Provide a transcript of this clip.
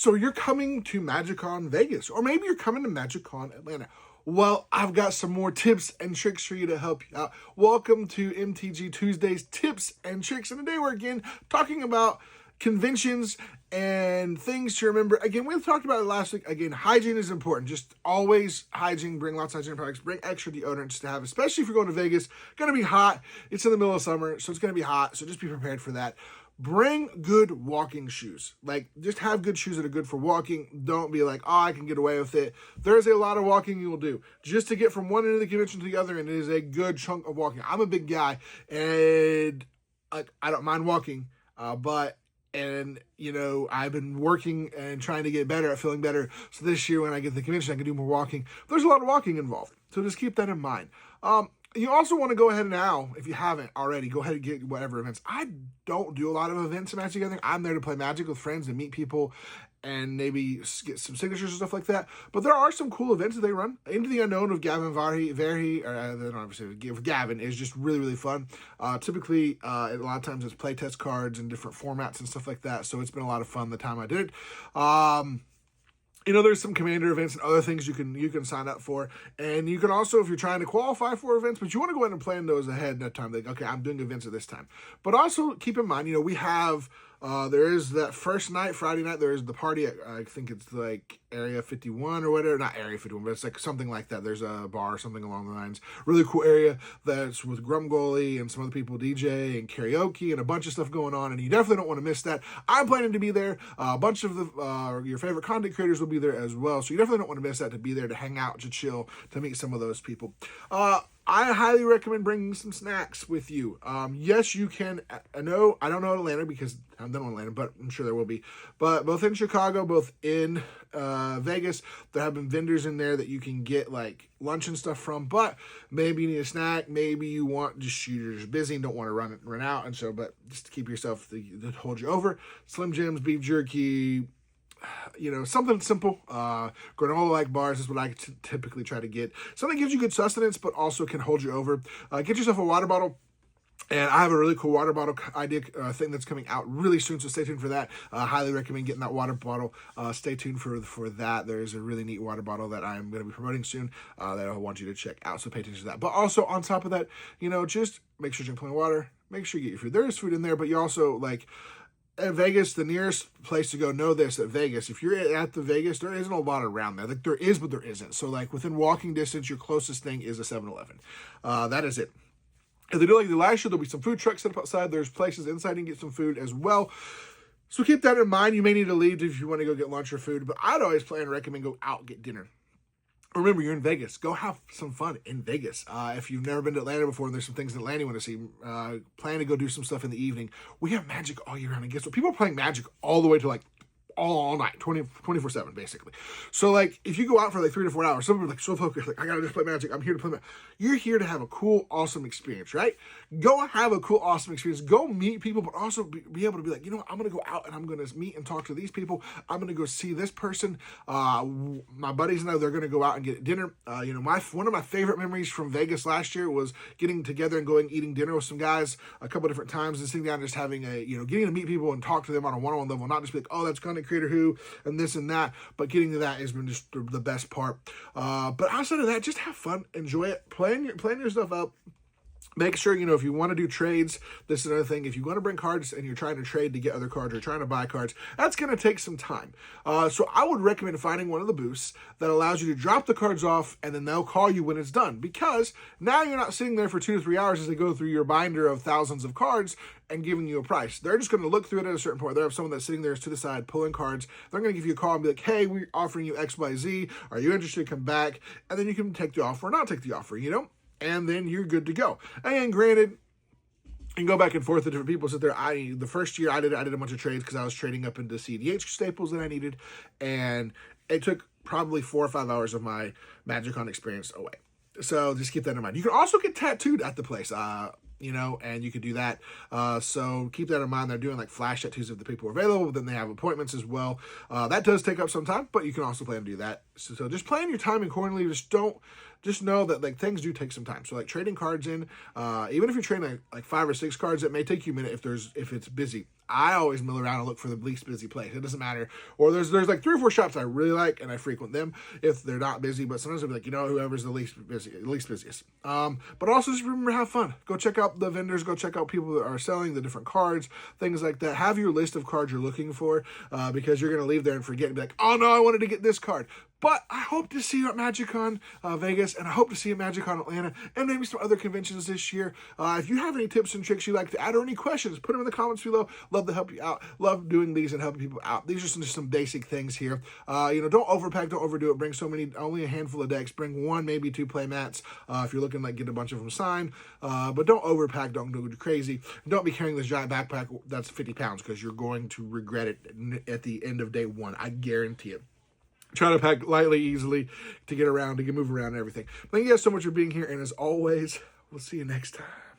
So you're coming to MagicCon Vegas, or maybe you're coming to MagicCon Atlanta. Well, I've got some more tips and tricks for you to help you out. Welcome to MTG Tuesdays Tips and Tricks. And today we're again talking about conventions and things to remember. Again, we talked about it last week. Again, hygiene is important. Just always hygiene. Bring lots of hygiene products. Bring extra deodorants to have, especially if you're going to Vegas. It's going to be hot. It's in the middle of summer, so it's going to be hot. So just be prepared for that. Bring good walking shoes. Like, just have good shoes that are good for walking. Don't be like, oh, I can get away with it. There's a lot of walking you will do just to get from one end of the convention to the other, and it is a good chunk of walking. I'm a big guy, and I don't mind walking, and I've been working and trying to get better at feeling better. So this year when I get to the convention, I can do more walking. There's a lot of walking involved. So just keep that in mind. You also want to go ahead now, if you haven't already, go ahead and get whatever events. I don't do a lot of events in Magic Gathering. I'm there to play Magic with friends and meet people and maybe get some signatures and stuff like that. But there are some cool events that they run. Into the Unknown with Gavin Verhey, obviously with Gavin, is just really, really fun. Typically, a lot of times it's playtest cards and different formats and stuff like that. So it's been a lot of fun the time I did it. There's some commander events and other things you can sign up for. And you can also, if you're trying to qualify for events, but you want to go ahead and plan those ahead that time. Like, okay, I'm doing events at this time. But also keep in mind, we have, there is that first night, Friday night, there is the party at, I think it's like Area 51 or whatever. Not Area 51, but it's like something like that. There's a bar or something along the lines. Really cool area that's with Grumgully and some other people DJ and karaoke and a bunch of stuff going on. And you definitely don't want to miss that. I'm planning to be there. A bunch of your favorite content creators will be there as well. So you definitely don't want to miss that, to be there, to hang out, to chill, to meet some of those people. I highly recommend bringing some snacks with you. Yes, you can. I don't know Atlanta because I haven't done Atlanta, but I'm sure there will be. But both in Chicago, both in Vegas, there have been vendors in there that you can get like lunch and stuff from. But maybe you need a snack. Maybe you're just busy and don't want to run out. And so, but just to keep yourself to hold you over. Slim Jims, beef jerky. Something simple. Granola-like bars is what I typically try to get. Something that gives you good sustenance, but also can hold you over. Get yourself a water bottle. And I have a really cool water bottle idea thing that's coming out really soon, so stay tuned for that. Highly recommend getting that water bottle. Stay tuned for that. There's a really neat water bottle that I'm going to be promoting soon that I want you to check out, so pay attention to that. But also, on top of that, just make sure you drink plenty of water. Make sure you get your food. There is food in there, but you also, at Vegas, the nearest place to go, know this, at Vegas, if you're at the Vegas, there isn't a lot around there. Like, there is, but there isn't. So, within walking distance, your closest thing is a 7-Eleven. That is it. If they do like the last year, there'll be some food trucks set up outside. There's places inside you can get some food as well. So keep that in mind. You may need to leave if you want to go get lunch or food, but I'd always plan and recommend go out and get dinner. Remember, you're in Vegas. Go have some fun in Vegas. If you've never been to Atlanta before and there's some things in Atlanta you want to see, plan to go do some stuff in the evening. We have Magic all year round. And guess what? People are playing Magic all the way to all night, 24/7, basically. So, if you go out for 3 to 4 hours, some people are so focused, I gotta just play Magic. I'm here to play Magic. You're here to have a cool, awesome experience, right? Go have a cool, awesome experience. Go meet people, but also be able to be what, I'm gonna go out and I'm gonna meet and talk to these people. I'm gonna go see this person. My buddies and I, they're gonna go out and get dinner. One of my favorite memories from Vegas last year was getting together and going eating dinner with some guys a couple different times and sitting down and just having getting to meet people and talk to them on a one-on-one level, not just be oh, that's content creator who and this and that, but getting to that has been just the best part. But outside of that, just have fun, enjoy it, plan your stuff out. Make sure, if you want to do trades, this is another thing. If you want to bring cards and you're trying to trade to get other cards or trying to buy cards, that's going to take some time. So I would recommend finding one of the booths that allows you to drop the cards off and then they'll call you when it's done. Because now you're not sitting there for 2 to 3 hours as they go through your binder of thousands of cards and giving you a price. They're just going to look through it at a certain point. They have someone that's sitting there to the side pulling cards. They're going to give you a call and be like, hey, we're offering you X, Y, Z. Are you interested? Come back. And then you can take the offer or not take the offer, and then you're good to go. And granted, you can go back and forth with different people. Sit there. The first year I did a bunch of trades because I was trading up into CDH staples that I needed, and it took probably 4 or 5 hours of my MagicCon experience away. So just keep that in mind. You can also get tattooed at the place. And you could do that. So keep that in mind. They're doing flash tattoos if the people are available, but then they have appointments as well. That does take up some time, but you can also plan to do that. So just plan your time accordingly. Just know that things do take some time. So trading cards in, even if you're trading 5 or 6 cards, it may take you a minute if it's busy. I always mill around and look for the least busy place. It doesn't matter. Or there's like 3 or 4 shops I really like, and I frequent them if they're not busy. But sometimes I'll be like, whoever's the least busiest. But also just remember, have fun. Go check out the vendors. Go check out people that are selling the different cards, things like that. Have your list of cards you're looking for, because you're gonna leave there and forget and be like, oh no, I wanted to get this card. But I hope to see you at MagicCon Vegas, and I hope to see you at MagicCon Atlanta, and maybe some other conventions this year. If you have any tips and tricks you'd like to add or any questions, put them in the comments below. Love to help you out. Love doing these and helping people out. These are just some basic things here. Don't overpack, don't overdo it. Bring only a handful of decks. Bring 1, maybe 2 play mats. If you're looking like get a bunch of them signed. But don't overpack, don't go crazy. Don't be carrying this giant backpack that's 50 pounds, because you're going to regret it at the end of day 1. I guarantee it. Try to pack lightly, easily, to get around, to move around and everything. Thank you guys so much for being here, and as always, we'll see you next time.